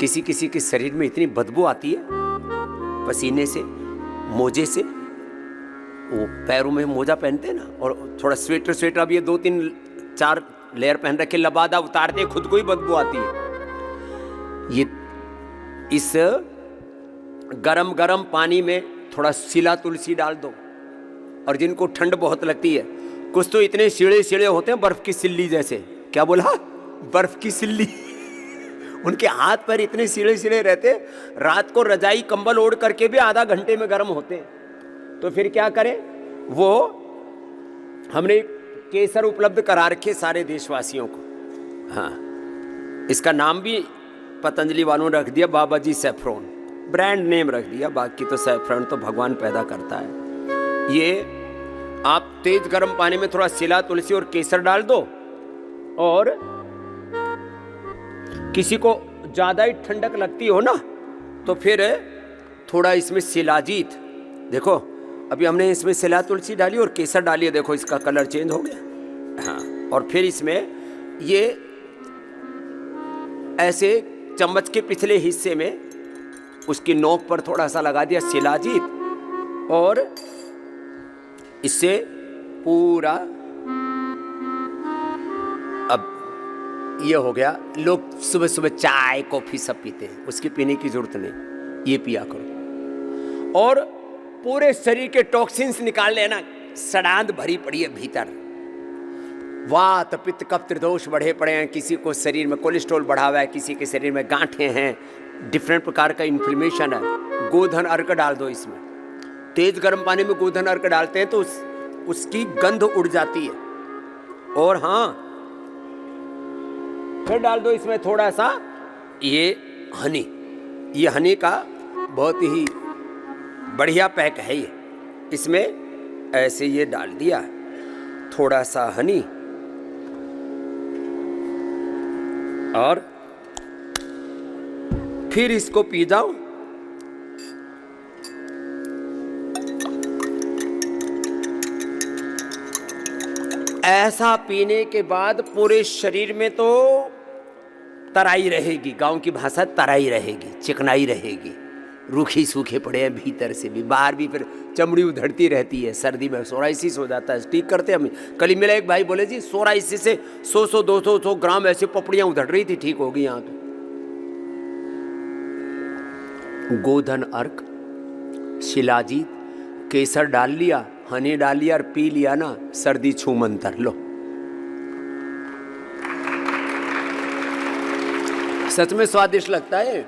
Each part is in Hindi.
किसी किसी के शरीर में इतनी बदबू आती है पसीने से, मोजे से, वो पैरों में मोजा पहनते हैं ना, और थोड़ा स्वेटर अब ये 2-3-4 लेयर पहन रखे, लबादा उतारते खुद को ही बदबू आती है। ये इस गरम गरम पानी में थोड़ा सिला तुलसी डाल दो, और जिनको ठंड बहुत लगती है, कुछ तो इतने सीढ़े होते हैं बर्फ की सिल्ली जैसे, क्या बोला, बर्फ की सिल्ली उनके हाथ पैर इतने सीढ़े रहते, रात को रजाई कंबल ओढ़ करके भी आधा घंटे में गर्म होते हैं। तो फिर क्या करें, वो हमने केसर उपलब्ध करा रखे सारे देशवासियों को। हाँ, इसका नाम भी पतंजलि वालों ने रख दिया बाबा जी सैफ्रॉन, ब्रांड नेम रख दिया, बाकी तो सैफ्रॉन तो भगवान पैदा करता है। ये आप तेज गर्म पानी में थोड़ा सिला तुलसी और केसर डाल दो, और किसी को ज्यादा ही ठंडक लगती हो ना, तो फिर थोड़ा इसमें शिलाजीत, देखो अभी हमने इसमें सिला तुलसी डाली और केसर डाली है, देखो इसका कलर चेंज हो गया। हाँ, और फिर इसमें ये ऐसे चम्मच के पिछले हिस्से में उसकी नोक पर थोड़ा सा लगा दिया शिलाजीत, और इससे पूरा, अब ये हो गया। लोग सुबह सुबह चाय कॉफी सब पीते हैं, उसकी पीने की जरूरत नहीं, ये पिया करो। और पूरे शरीर के टॉक्सिन्स निकाल लेना, सड़ांध भरी पड़ी है भीतर, वात पित्त कफ त्रिदोष बढ़े पड़े हैं, किसी को शरीर में कोलेस्ट्रॉल बढ़ा हुआ है, किसी के शरीर में गांठें हैं, डिफरेंट प्रकार का इन्फ्लेमेशन है। गोधन अर्क डाल दो इसमें, तेज गर्म पानी में गोधन अर्क डालते हैं तो उसकी गंध उड़ जाती है। और हाँ, फिर डाल दो इसमें थोड़ा सा ये हनी, ये हनी का बहुत ही बढ़िया पैक है ये, इसमें ऐसे ये डाल दिया थोड़ा सा हनी, और फिर इसको पी जाओ। ऐसा पीने के बाद पूरे शरीर में तो तराई रहेगी, गांव की भाषा तराई रहेगी, चिकनाई रहेगी, रूखी सूखे पड़े हैं भीतर से भी, बाहर भी फिर चमड़ी उधड़ती रहती है, सर्दी में सोराइसिस हो जाता है, ठीक करते हम। कल ही मिला एक भाई, बोले जी सोराइसिस से 100-200 ग्राम ऐसे पपड़ियां उधड़ रही थी, ठीक हो गई यहाँ तो। गोधन अर्क, शिलाजीत, केसर डाल लिया, हनी डाल लिया और पी लिया ना, सर्दी छू मंतर लो। सच में स्वादिष्ट लगता है।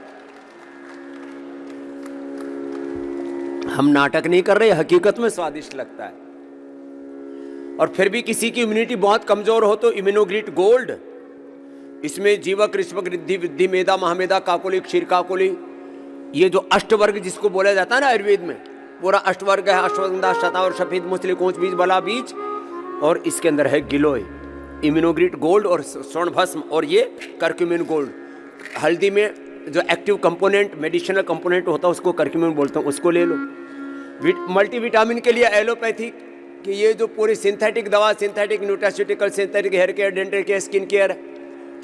हम नाटक नहीं कर रहे, हकीकत में स्वादिष्ट लगता है। और फिर भी किसी की इम्यूनिटी बहुत कमजोर हो तो इम्यूनोग्रिट गोल्ड, इसमें जीवक ऋष्वक रिद्धि विद्धि मेधा महामेधा काकोली क्षीर काकोली, ये जो अष्टवर्ग जिसको बोला जाता है ना आयुर्वेद में, पूरा अष्टवर्ग है, अश्वगंधा शतावर सफेद मुस्लिम कोच बीज बला बीज, और इसके अंदर है गिलोय, इम्यूनोग्रिट गोल्ड और स्वर्ण भस्म, और ये करक्यूमिन गोल्ड। हल्दी में जो एक्टिव कंपोनेंट मेडिसिनल कंपोनेंट होता है उसको करक्यूमिन बोलता हूँ, उसको ले लो। मल्टीविटामिन के लिए एलोपैथिक, कि ये जो पूरी सिंथेटिक दवा, synthetic nutraceutical, synthetic hair care, dental care, skin care,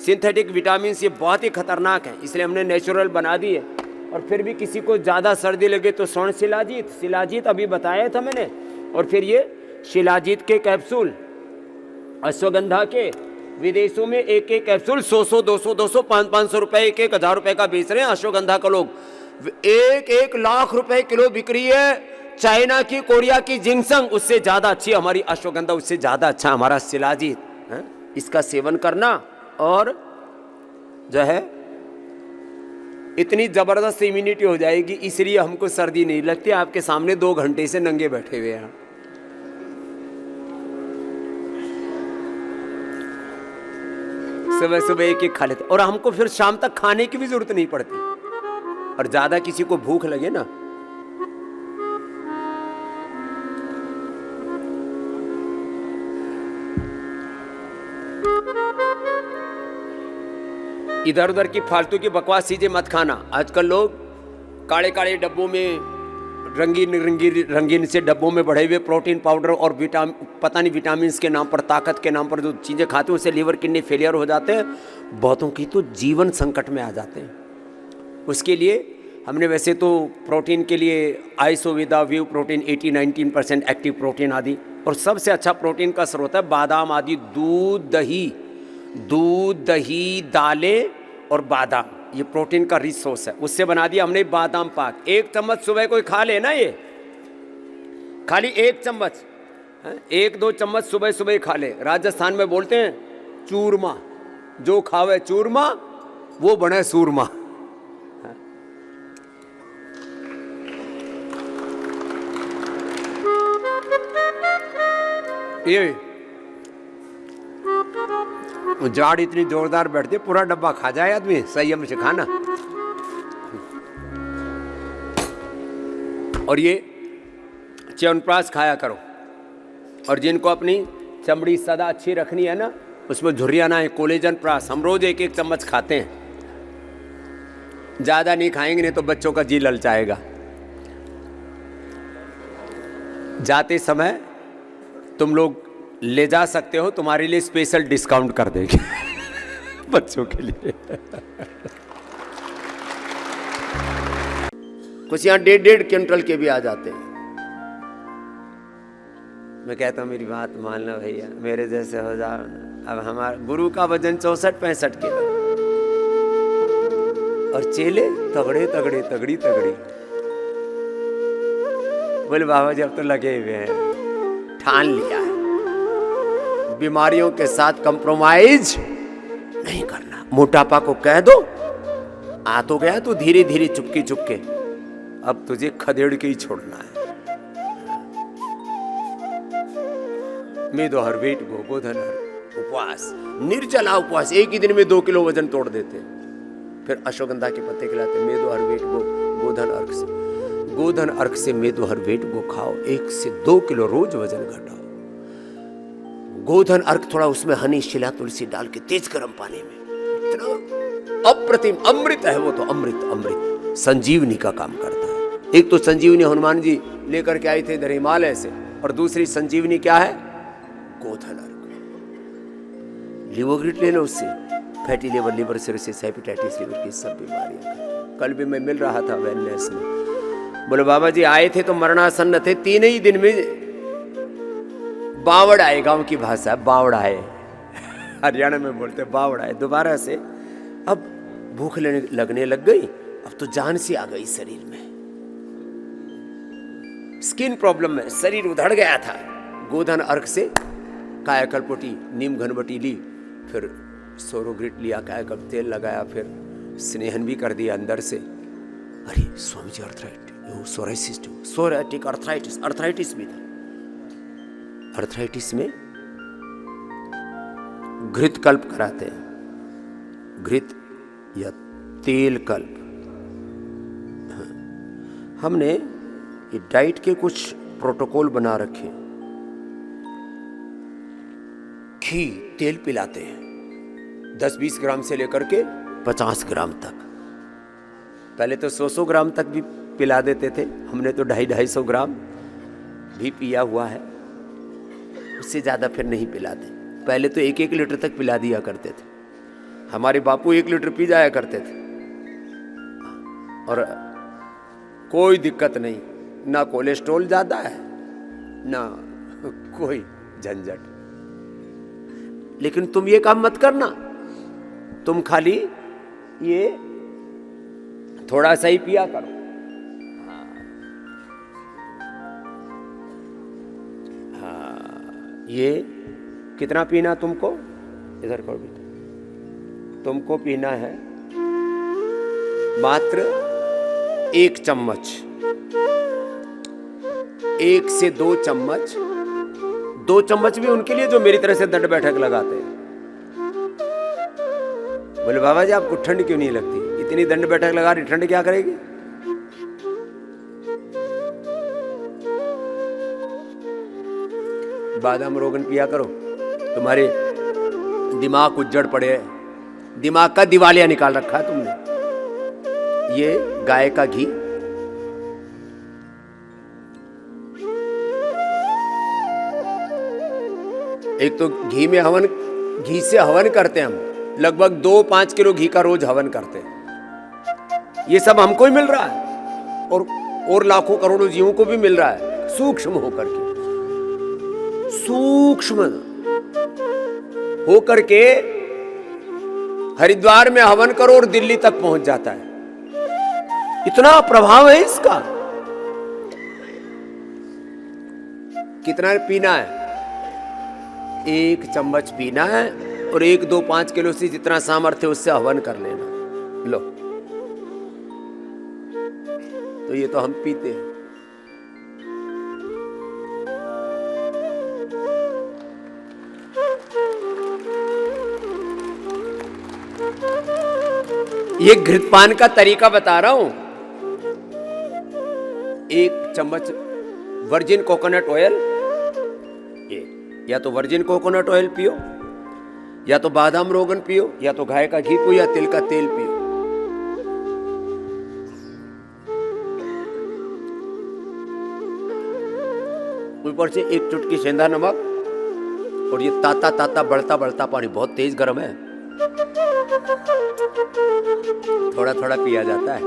synthetic vitamin ये बहुत ही खतरनाक है, इसलिए हमने नेचुरल बना दी है। और फिर भी किसी को ज़्यादा सर्दी लगे तो स्वर्ण शिलाजीत, शिलाजीत अभी बताया था मैंने, और फिर ये शिलाजीत के कैप्सूल, अश्वगंधा के विदेशों में एक एक कैप्सूल 100, 200, 500 रुपए, 1,000 रुपए का बेच रहे हैं अश्वगंधा का लोग। 1 लाख रुपए किलो बिक रही है चाइना की, कोरिया की जिंगसंग, उससे ज्यादा अच्छी हमारी अश्वगंधा, उससे ज्यादा अच्छा हमारा शिलाजीत है। इसका सेवन करना और जो है इतनी जबरदस्त इम्यूनिटी हो जाएगी, इसलिए हमको सर्दी नहीं लगती। आपके सामने 2 घंटे से नंगे बैठे हुए हैं। सुबह सुबह एक खा लेते, और हमको फिर शाम तक खाने की भी जरूरत नहीं पड़ती। और ज्यादा किसी को भूख लगे ना, इधर उधर की फालतू की बकवास चीजें मत खाना। आजकल लोग काले काले डब्बों में, रंगीन से डब्बों में बढ़े हुए प्रोटीन पाउडर और पता नहीं विटामिन के नाम पर, ताकत के नाम पर जो चीज़ें खाते हैं उससे लीवर किडनी फेलियर हो जाते हैं, बहुतों की तो जीवन संकट में आ जाते हैं। उसके लिए हमने वैसे तो प्रोटीन के लिए आइसोविदा व्यू प्रोटीन 80-19% एक्टिव प्रोटीन आदि, और सबसे अच्छा प्रोटीन का स्रोत है बादाम आदि, दूध दही दालें और बादाम, ये प्रोटीन का रिच सोर्स है। उससे बना दिया हमने बादाम पाक। 1 चम्मच सुबह कोई खा ले ना, ये खाली 1 चम्मच, 1-2 चम्मच सुबह सुबह खा ले। राजस्थान में बोलते हैं चूरमा, जो खावे चूरमा वो बने सूरमा। ये जाड़ इतनी जोरदार बैठती है, पूरा डब्बा खा जाए आदमी, संयम से खाना। और ये च्यवनप्राश खाया करो। और जिनको अपनी चमड़ी सदा अच्छी रखनी है ना, उसमें झुर्रियाँ ना है, कोलेजन प्राश हम रोज 1-1 चम्मच खाते हैं। ज़्यादा नहीं खाएंगे नहीं तो बच्चों का जी ललचाएगा। जाते समय तुम लोग ले जा सकते हो, तुम्हारे लिए स्पेशल डिस्काउंट कर देंगे बच्चों के लिए। कुछ यहाँ 1.5 क्विंटल के भी आ जाते हैं। मैं कहता हूँ मेरी बात मान लो भैया, मेरे जैसे हो जाओ ना। अब हमारा गुरु का वजन 64-65 किलो और चेले तगड़ी। बोले बाबा जी अब तो लगे हुए हैं, ठान लिया है बीमारियों के साथ कंप्रोमाइज नहीं करना। मोटापा को कह दो, आ तो गया तो धीरे धीरे चुपके अब तुझे खदेड़ के ही छोड़ना है। मेदो हर वेट गो गोधन उपवास, निर्जला उपवास, एक ही दिन में 2 किलो वजन तोड़ देते। फिर अश्वगंधा के पत्ते खिलाते। मेदो हर वेट गो गोधन अर्घ से मेदो हर वेट गो खाओ, 1 से 2 किलो रोज वजन घटाओ। गोधन अर्घ थोड़ा उसमें हनी शिला तुलसी डाल के तेज गर्म पानी में, इतना अप्रतिम अमृत है वो तो, अमृत संजीवनी का काम करता है। एक तो संजीवनी हनुमान जी लेकर के आए थे इधर हिमालय से, और दूसरी संजीवनी क्या है? गोधन अर्घ। लिवोग्रिट ले लो, उससे fatty liver cirrhosis, hepatitis liver की सब बीमारियां। कल भी मैं मिल रहा था वेलनेस में, बोले बाबा जी आए थे तो मरणासन्न थे, 3 ही दिन में बावड़ आए, गांव की भाषा बावड़ आए, हरियाणा में बोलते बावड़ आए दोबारा से। अब भूख लगने लग गई, अब तो जान सी आ गई शरीर में, स्किन प्रॉब्लम में शरीर उधड़ गया था। गोधन अर्घ से कायाकल्पोटी नीम घनबटी ली, फिर सोरोग्रिट लिया, कायाकल्प तेल लगाया, फिर स्नेहन भी कर दिया अंदर से। अरे स्वामी जी सोराइटिक अर्थराइटिस भी था। अर्थराइटिस में घृत कल्प कराते हैं, घृत या तेल कल्प। हमने ये डाइट के कुछ प्रोटोकॉल बना रखे। घी तेल पिलाते हैं 10-20 ग्राम से लेकर के 50 ग्राम तक। पहले तो 100 ग्राम तक भी पिला देते थे, हमने तो 250-250 ग्राम भी पिया हुआ है, उससे ज़्यादा फिर नहीं पिलाते। पहले तो 1-1 लीटर तक पिला दिया करते थे, हमारे बापू 1 लीटर पी जाया करते थे, और कोई दिक्कत नहीं, ना कोलेस्ट्रॉल ज़्यादा है ना कोई झंझट। लेकिन तुम ये काम मत करना, तुम खाली ये थोड़ा सा ही पिया करो। ये कितना पीना तुमको, इधर करो बेटा, तुमको पीना है मात्र 1 चम्मच, 1 से 2 चम्मच। 2 चम्मच भी उनके लिए जो मेरी तरह से दंड बैठक लगाते हैं। बोले बाबा जी आपको ठंड क्यों नहीं लगती? इतनी दंड बैठक लगा रही, ठंड क्या करेगी? बादाम रोगन पिया करो, तुम्हारे दिमाग उज्जड़ पड़े, दिमाग का दिवालिया निकाल रखा है तुमने। ये गाय का घी, एक तो घी में हवन, घी से हवन करते हैं हम, लगभग 2-5 किलो घी का रोज हवन करते हैं। ये सब हमको ही मिल रहा है और लाखों करोड़ों जीवों को भी मिल रहा है, सूक्ष्म होकर के, सूक्ष्म होकर के हरिद्वार में हवन करो और दिल्ली तक पहुंच जाता है। इतना प्रभाव है इसका। कितना पीना है? 1 चम्मच पीना है और 1-2-5 किलो से जितना सामर्थ्य उससे हवन कर लेना। लो, तो ये तो हम पीते हैं। ये घृतपान का तरीका बता रहा हूं। 1 चम्मच वर्जिन कोकोनट ऑयल, या तो वर्जिन कोकोनट ऑयल पियो, या तो बादाम रोगन पियो, या तो गाय का घी पियो, या तिल का तेल पियो। ऊपर से 1 चुटकी सेंधा नमक, और ये ताता ताता बढ़ता बढ़ता पानी, बहुत तेज गर्म है, थोड़ा थोड़ा पिया जाता है।